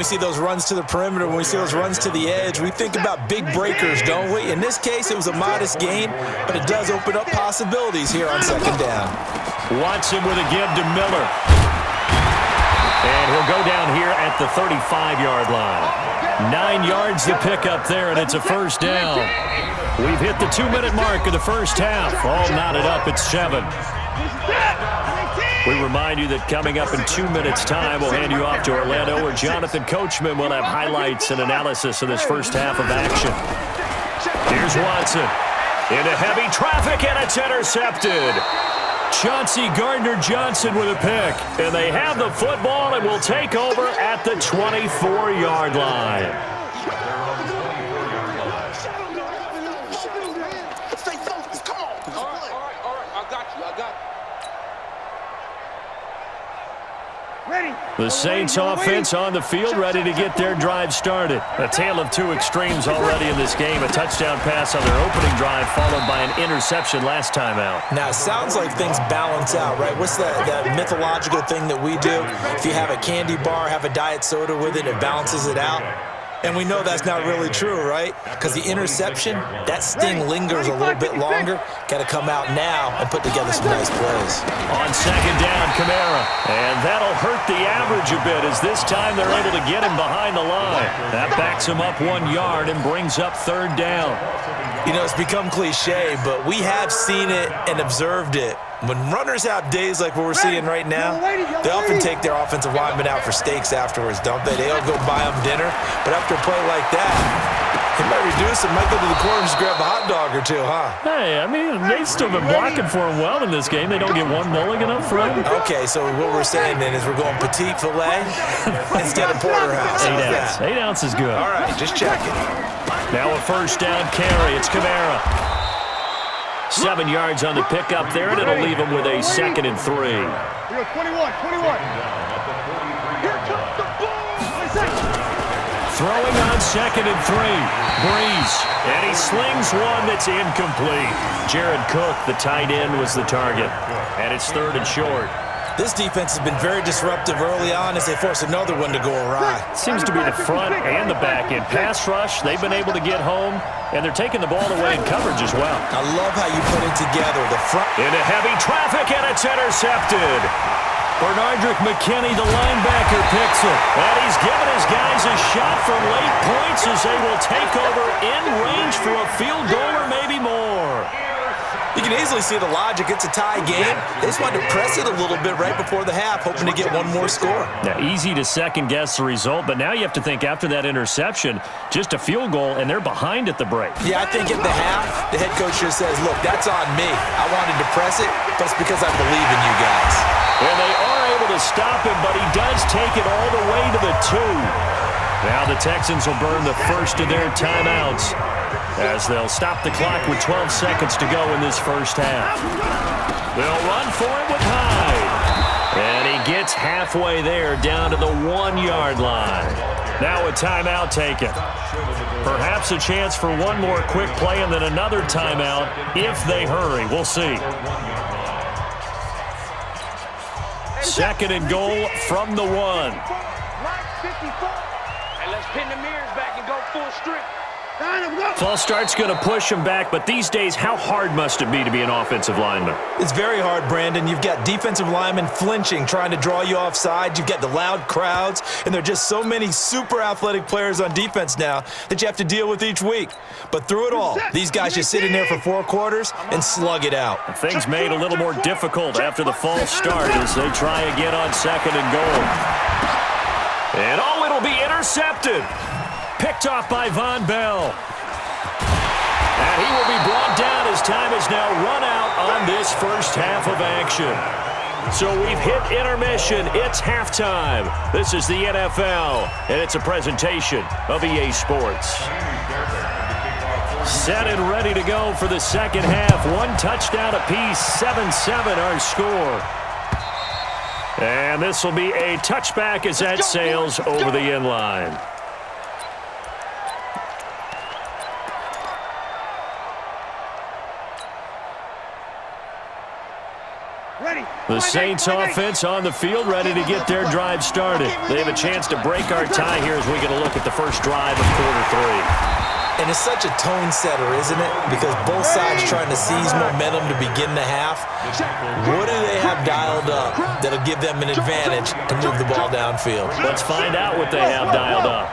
We see those runs to the perimeter, when we see those runs to the edge, we think about big breakers, don't we? In this case, it was a modest gain, but it does open up possibilities here on second down. Watson with a give to Miller. And he'll go down here at the 35-yard line. 9 yards to pick up there, and it's a first down. We've hit the 2-minute mark of the first half. All knotted up at 7. We remind you that coming up in 2 minutes' time, we'll hand you off to Orlando, where Jonathan Coachman will have highlights and analysis of this first half of action. Here's Watson. Into heavy traffic, and it's intercepted. Chauncey Gardner-Johnson with a pick. And they have the football and will take over at the 24-yard line. The Saints offense on the field, ready to get their drive started. A tale of two extremes already in this game. A touchdown pass on their opening drive, followed by an interception last time out. Now, it sounds like things balance out, right? What's that mythological thing that we do? If you have a candy bar, have a diet soda with it, it balances it out. And we know that's not really true, right? Because the interception, that sting lingers a little bit longer. Got to come out now and put together some nice plays. On second down, Kamara. And that'll hurt the average a bit, as this time they're able to get him behind the line. That backs him up 1 yard and brings up third down. You know, it's become cliche, but we have seen it and observed it. When runners have days like what we're seeing right now, they often take their offensive linemen out for steaks afterwards, don't they? They'll go buy them dinner, but after a play like that, he might reduce it, might go to the corner and just grab a hot dog or two, huh? Hey, I mean, they've still been blocking for him well in this game. They don't get one mulligan up front. Okay, so what we're saying then is we're going petite filet instead of porterhouse. 8 ounce. 8 ounce is good. All right, just checking. Now a first down carry. It's Kamara. 7 yards on the pickup there, and it'll leave him with a 2nd and 3. 21. Throwing on 2nd and 3. Breeze. And he slings one that's incomplete. Jared Cook, the tight end, was the target. And it's 3rd and short. This defense has been very disruptive early on as they force another one to go awry. Seems to be the front and the back end. Pass rush, they've been able to get home, and they're taking the ball away in coverage as well. I love how you put it together. The front into heavy traffic, and it's intercepted. Bernardrick McKinney, the linebacker, picks it. And he's given his guys a shot for late points as they will take over in range for a field goal or maybe more. You can easily see the logic. It's a tie game. They just wanted to press it a little bit right before the half, hoping to get one more score. Now, easy to second-guess the result, but now you have to think after that interception, just a field goal, and they're behind at the break. Yeah, I think at the half, the head coach just says, look, that's on me. I wanted to press it, but it's because I believe in you guys. And they are able to stop him, but he does take it all the way to the 2. Now the Texans will burn the first of their timeouts, as they'll stop the clock with 12 seconds to go in this first half. They'll run for it with Hyde. And he gets halfway there, down to the 1-yard line. Now a timeout taken. Perhaps a chance for one more quick play and then another timeout if they hurry. We'll see. 2nd and goal from the 1. And let's pin the mirrors back and go full strength. False start's going to push him back, but these days, how hard must it be to be an offensive lineman? It's very hard, Brandon. You've got defensive linemen flinching, trying to draw you offside. You've got the loud crowds, and there are just so many super athletic players on defense now that you have to deal with each week. But through it all, these guys just sit in there for 4 quarters and slug it out. Things made a little more difficult after the false start as they try again on 2nd and goal. And it'll be intercepted. Picked off by Von Bell. And he will be brought down as time is now run out on this first half of action. So we've hit intermission. It's halftime. This is the NFL, and it's a presentation of EA Sports. Set and ready to go for the second half. 1 touchdown apiece, 7-7 our score. And this will be a touchback as that sails over the end line. The Saints offense on the field, ready to get their drive started. They have a chance to break our tie here as we get a look at the first drive of quarter 3. And it's such a tone setter, isn't it? Because both sides trying to seize momentum to begin the half. What do they have dialed up that'll give them an advantage to move the ball downfield? Let's find out what they have dialed up.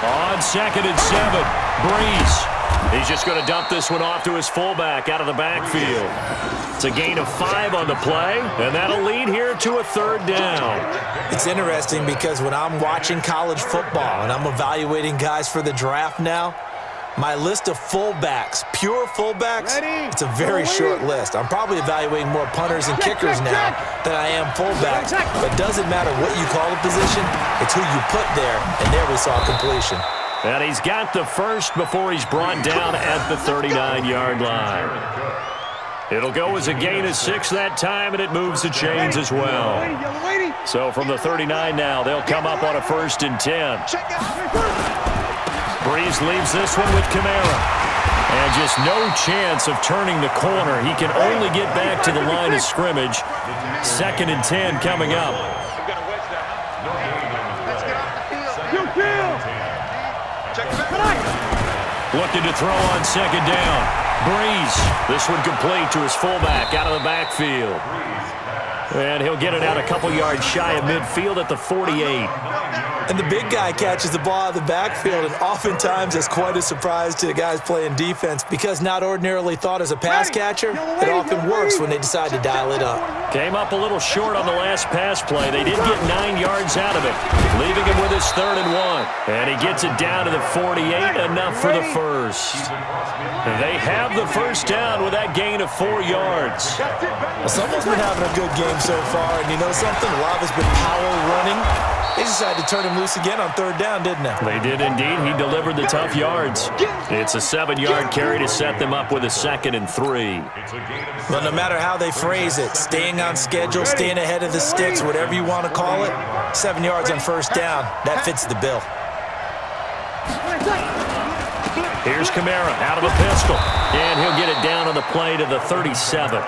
On 2nd and 7, Breeze. He's just going to dump this one off to his fullback out of the backfield. It's a gain of 5 on the play, and that'll lead here to a 3rd down. It's interesting because when I'm watching college football and I'm evaluating guys for the draft now, my list of fullbacks, pure fullbacks, it's a very short list. I'm probably evaluating more punters and kickers now than I am fullbacks. But it doesn't matter what you call a position, it's who you put there, and there we saw completion. And he's got the first before he's brought down at the 39-yard line. It'll go as a gain of 6 that time, and it moves the chains as well. So from the 39 now, they'll come up on a 1st and 10. Breeze leaves this one with Kamara. And just no chance of turning the corner. He can only get back to the line of scrimmage. 2nd and 10 coming up. Looking to throw on 2nd down. Breeze. This one complete to his fullback out of the backfield. And he'll get it out a couple yards shy of midfield at the 48. And the big guy catches the ball out of the backfield, and oftentimes it's quite a surprise to the guys playing defense because not ordinarily thought as a pass catcher, it often works when they decide to dial it up. Came up a little short on the last pass play. They did get 9 yards out of it, leaving him with his 3rd and 1. And he gets it down to the 48, enough for the first. They have the first down with that gain of 4 yards. Well, someone's been having a good game so far, and you know something? A lot has been power running. They decided to turn him loose again on 3rd down, didn't they? They did indeed. He delivered the tough yards. It's a 7-yard carry to set them up with a 2nd and 3. Well, no matter how they phrase it, staying on schedule, staying ahead of the sticks, whatever you want to call it, 7 yards on 1st down, that fits the bill. Here's Kamara out of a pistol, and he'll get it down on the play to the 37.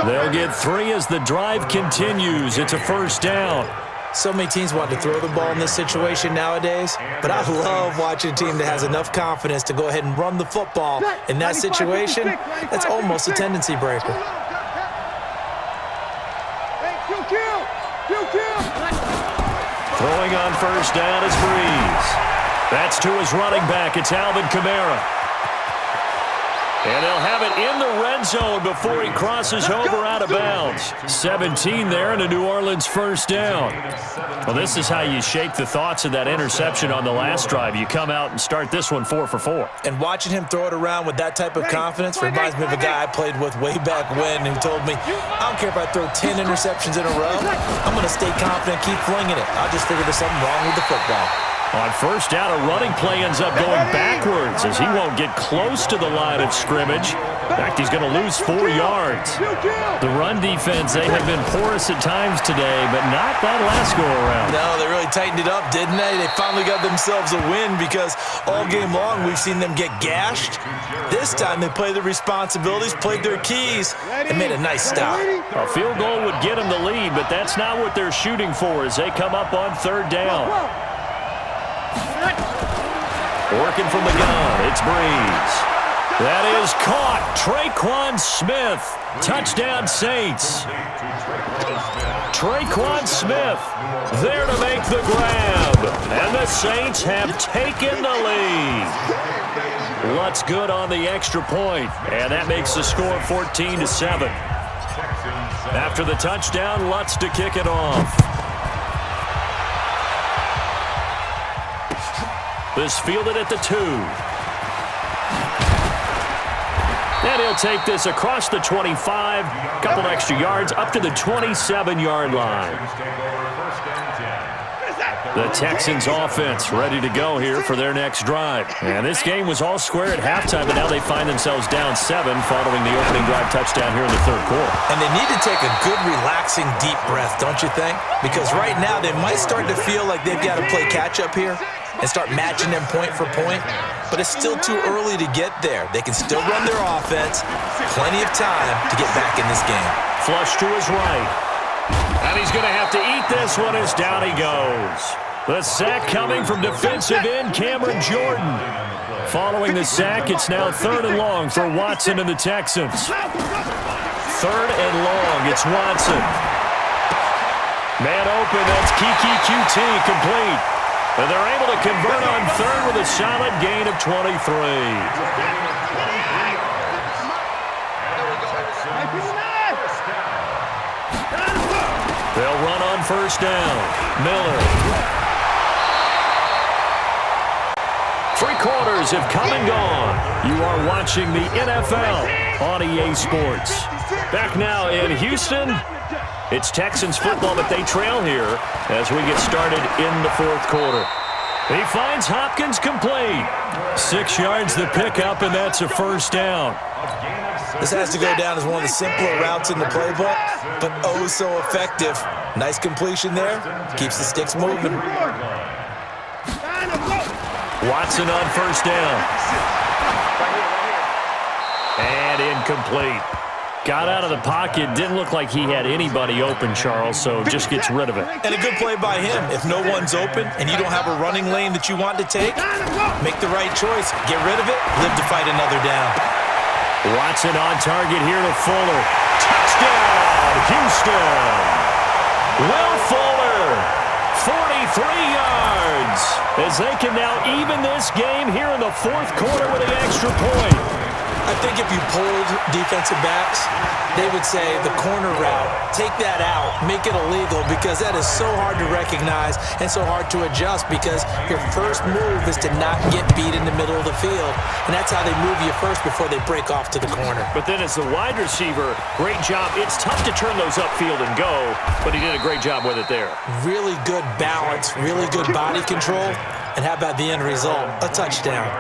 They'll get 3 as the drive continues. It's a 1st down. So many teams want to throw the ball in this situation nowadays, but I love watching a team that has enough confidence to go ahead and run the football. In that situation, that's almost a tendency breaker. Throwing on 1st down is Breeze. That's to his running back. It's Alvin Kamara. And they'll have it in the red zone before he crosses over out of bounds. 17 there and a New Orleans 1st down. Well, this is how you shake the thoughts of that interception on the last drive. You come out and start this one 4 for 4. And watching him throw it around with that type of confidence reminds me of a guy I played with way back when who told me, I don't care if I throw 10 interceptions in a row. I'm going to stay confident, keep flinging it. I just figured there's something wrong with the football. On 1st down, a running play ends up going backwards as he won't get close to the line of scrimmage. In fact, he's going to lose 4 yards. The run defense, they have been porous at times today, but not that last go-around. No, they really tightened it up, didn't they? They finally got themselves a win because all game long we've seen them get gashed. This time they played their responsibilities, played their keys, and made a nice stop. A field goal would get them the lead, but that's not what they're shooting for as they come up on 3rd down. Working from the gun, it's Breeze. That is caught. Traquan Smith. Touchdown, Saints. Traquan Smith there to make the grab. And the Saints have taken the lead. Lutz good on the extra point, and that makes the score 14-7. After the touchdown, Lutz to kick it off. This fielded at the 2. And he'll take this across the 25, couple extra yards, up to the 27-yard line. The Texans offense ready to go here for their next drive. And this game was all square at halftime, but now they find themselves down 7 following the opening drive touchdown here in the 3rd quarter. And they need to take a good, relaxing, deep breath, don't you think? Because right now they might start to feel like they've got to play catch-up here. and start matching them point for point, but it's still too early to get there. They can still run their offense. Plenty of time to get back in this game. Flush to his right. And he's going to have to eat this one as down he goes. The sack coming from defensive end Cameron Jordan. Following the sack, it's now 3rd and long for Watson and the Texans. 3rd and long, it's Watson. Man open, that's Kiki QT, complete. And they're able to convert on 3rd with a solid gain of 23. They'll run on 1st down. Miller. 3 quarters have come and gone. You are watching the NFL on EA Sports. Back now in Houston, it's Texans football, but they trail here as we get started in the 4th quarter. He finds Hopkins complete. 6 yards the pickup, and that's a 1st down. This has to go down as one of the simpler routes in the playbook, but oh so effective. Nice completion there. Keeps the sticks moving. Watson on 1st down. And incomplete. Got out of the pocket. Didn't look like he had anybody open, Charles, so just gets rid of it. And a good play by him. If no one's open and you don't have a running lane that you want to take, make the right choice. Get rid of it. Live to fight another down. Watson on target here to Fuller. Touchdown, Houston. Will Fuller, 43 yards, as they can now even this game here in the 4th quarter with an extra point. I think if you polled defensive backs, they would say the corner route, take that out, make it illegal, because that is so hard to recognize and so hard to adjust, because your first move is to not get beat in the middle of the field, and that's how they move you first before they break off to the corner. But then as the wide receiver, great job. It's tough to turn those upfield and go, but he did a great job with it there. Really good balance, really good body control, and how about the end result? A touchdown.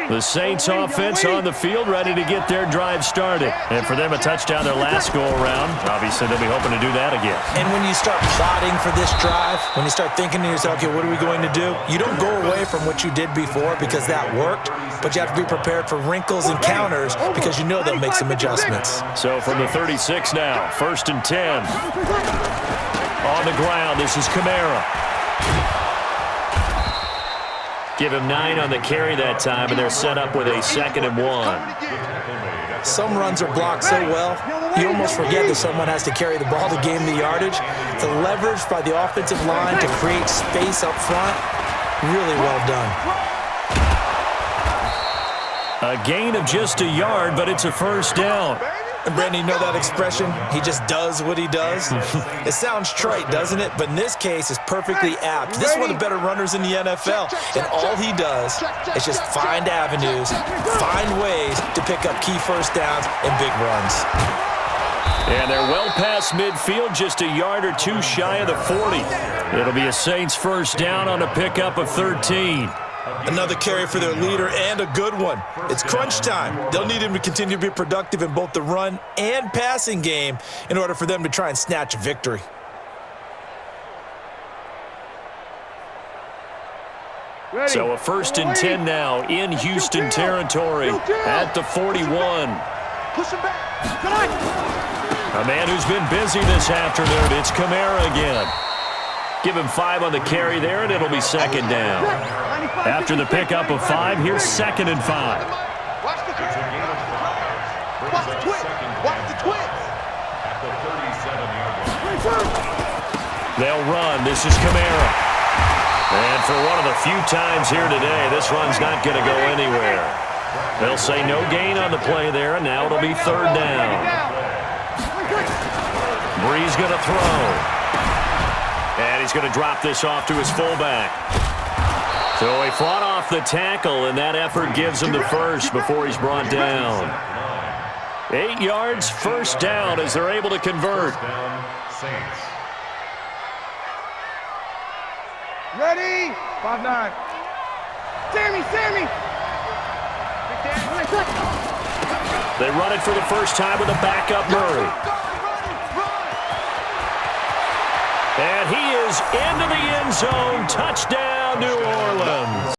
The Saints offense on the field, ready to get their drive started. And for them, a touchdown their last go-around. Obviously, they'll be hoping to do that again. And when you start plotting for this drive, when you start thinking to yourself, okay, what are we going to do? You don't go away from what you did before because that worked, but you have to be prepared for wrinkles and counters because you know they'll make some adjustments. So from the 36 now, 1st and 10. On the ground, this is Kamara. Give him 9 on the carry that time, and they're set up with a 2nd and 1. Some runs are blocked so well, you almost forget that someone has to carry the ball to gain the yardage. The leverage by the offensive line to create space up front, really well done. A gain of just a yard, but it's a 1st down. And Brandon, you know that expression? He just does what he does. It sounds trite, doesn't it? But in this case, it's perfectly apt. This is one of the better runners in the NFL. And all he does is just find avenues, find ways to pick up key 1st downs and big runs. And they're well past midfield, just a yard or 2 shy of the 40. It'll be a Saints 1st down on a pickup of 13. Another carry for their leader, and a good one. It's crunch time. They'll need him to continue to be productive in both the run and passing game in order for them to try and snatch a victory. So a 1st and 10 now in Houston territory at the 41. A man who's been busy this afternoon, it's Kamara again. Give him 5 on the carry there, and it'll be 2nd down. After the pickup of 5, here's 2nd and 5. Watch the twist. Watch the twist. They'll run. This is Kamara. And for one of the few times here today, this run's not going to go anywhere. They'll say no gain on the play there, and now it'll be 3rd down. Bree's going to throw. And he's going to drop this off to his fullback. So he fought off the tackle, and that effort gives him the 1st before he's brought down. 8 yards, 1st down as they're able to convert. Ready? 5-9. Sammy! They run it for the first time with a backup Murray. And he is into the end zone. Touchdown, New Orleans.